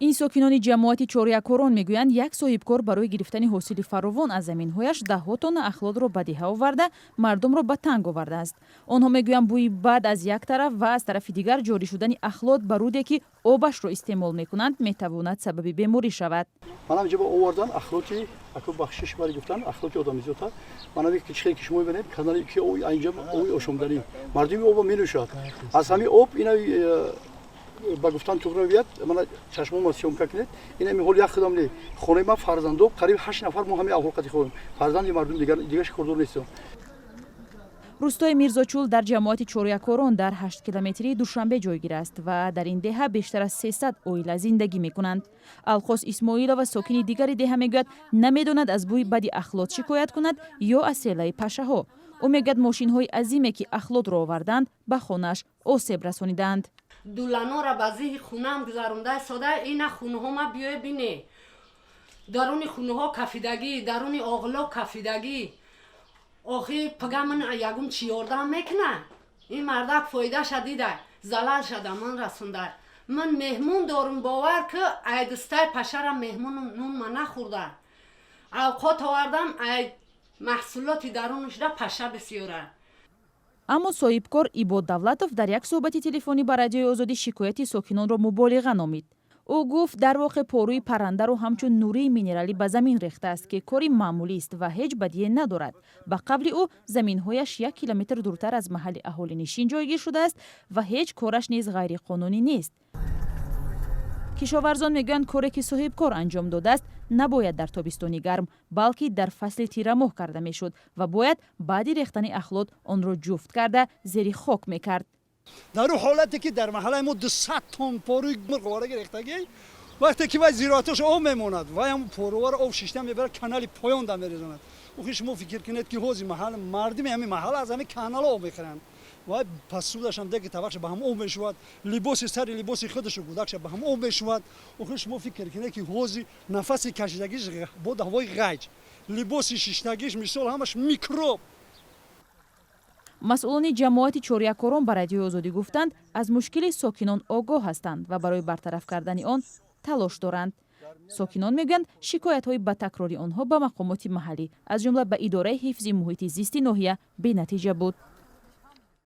این ساکنان جماعت چوریکوران میگویند یک صاحبکار برای گرفتن حاصل فراوان از زمین‌هایش ده‌ها تن اخلاد را به دهه آورده مردم را به تنگ آورده است. آنها میگویند بوی بد از یک طرف و از طرف دیگر جاری شدن اخلاد بر رودی که آبش را استعمال میکنند میتواند سبب بیماری شود. من اینجا با آوردن اخلاقی اکو بخشش برای گفتن اخلاقی آدمی زوتا من میگم که که شما ببینید کانالی که او اینجا او آشومدنی مردمی آب می‌نوشد از همین آب اینا با گفتن تو رویت من چشمم مسیوم کنید اینا می‌هول یک خداملی خونه ما فرزندو قریب 8 نفر ما همین اخلاقی خودم فرزند مردم دیگرش کردور نیستم. روستای میرزاچول در جماعت چوریکوران در 8 کیلومتری دوشنبه جایگیر است و در این دهه بیشتر از 300 عائله زندگی میکنند. الخوس اسماعیل و ساکن دیگری دهه میگوید نمیداند از بوی بدی اخلاد شکایت کند یا از سیلای پشه‌ها. او میگوید ماشین‌های عظیمی که اخلاد را آوردند به خانه‌اش آسیب رسانیدند. دولانو را بازی خونم گذارونده ساده این خونه ما بیای بینی درون خونه ها کفیدگی درون اغلا کفیدگی آخی پگه من یگون چی آردم میکنه این مردک فایده شدیده زلال شده من رسونده من مهمون دارم باور که ایدسته پشرم مهمون نون من نخورده اوقات آوردم اید محصولاتی درونش را پشه بسیاره. اما صاحبکار ایباد давлатов در یک صحبت تلفنی با رادیوی آزادی شکایت ساکنان را مبالغه نامید. او گفت در واقع پاروی پرنده رو همچون نوری مینرالی به زمین ریخته است که کاری معمولی است و هیچ بدیهی ندارد. به قبل او زمین‌هایش 1 کیلومتر دورتر از محل اهالی نشین جایگیر شده است و هیچ کارش نیز غیر قانونی نیست. کشاورزان میگویند کاری که صاحبکار انجام داده است نباید در تابستان گرم بلکه در فصل تیره ماه کرده میشد و باید بعد ریختن اخلاد آن را جفت کرده زیر خاک میکرد. در حالتی که در محله ما 200 تن پاروی مرغواره گرفتگی وقتی که وای زیراتش آب میموند وای هم پاروار آب شیشته میبره کانال پایان دم میریزند. او شما فکر کنید که حوزه محل مردم همین محل از همین کانال آب میخرند و پس سودش هم دیگه توقش به هم آب میشود لباس سر لباس خودش گودکش به هم آب میشود. او شما فکر کنید که حوزه نفس کشیدگیش بود هوای غیج لباس شیشتگیش مثال همش میکروب. مسئولان جماعت چوریکوران به رادیوی آزادی گفتند از مشکل ساکنان آگاه هستند و برای برطرف کردن آن تلاش دارند. ساکنان میگویند شکایت‌های به تکراری آنها به مقامات محلی از جمله به اداره حفظ محیط زیست ناحیه بی‌نتیجه بود.